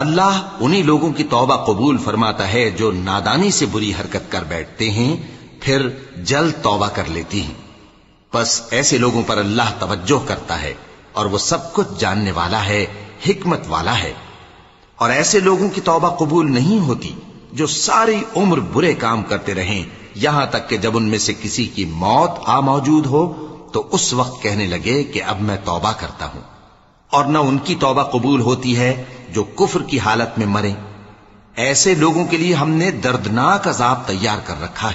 अल्लाह उन्हीं लोगों की तौबा कबूल फरमाता है जो नादानी से बुरी हरकत कर बैठते हैं फिर जल्द तौबा कर लेती हैं। बस ऐसे लोगों पर अल्लाह तवज्जो करता है और वो सब कुछ जानने वाला है, हिकमत वाला है। और ऐसे लोगों की तौबा कबूल नहीं होती जो सारी उम्र बुरे काम करते रहें, यहां तक कि जब उनमें से किसी की मौत आ मौजूद हो तो उस वक्त कहने लगे कि अब मैं तौबा करता हूं। और न उनकी तौबा कबूल होती है जो कुफ्र की हालत में मरे। ऐसे लोगों के लिए हमने दर्दनाक अजाब तैयार कर रखा है।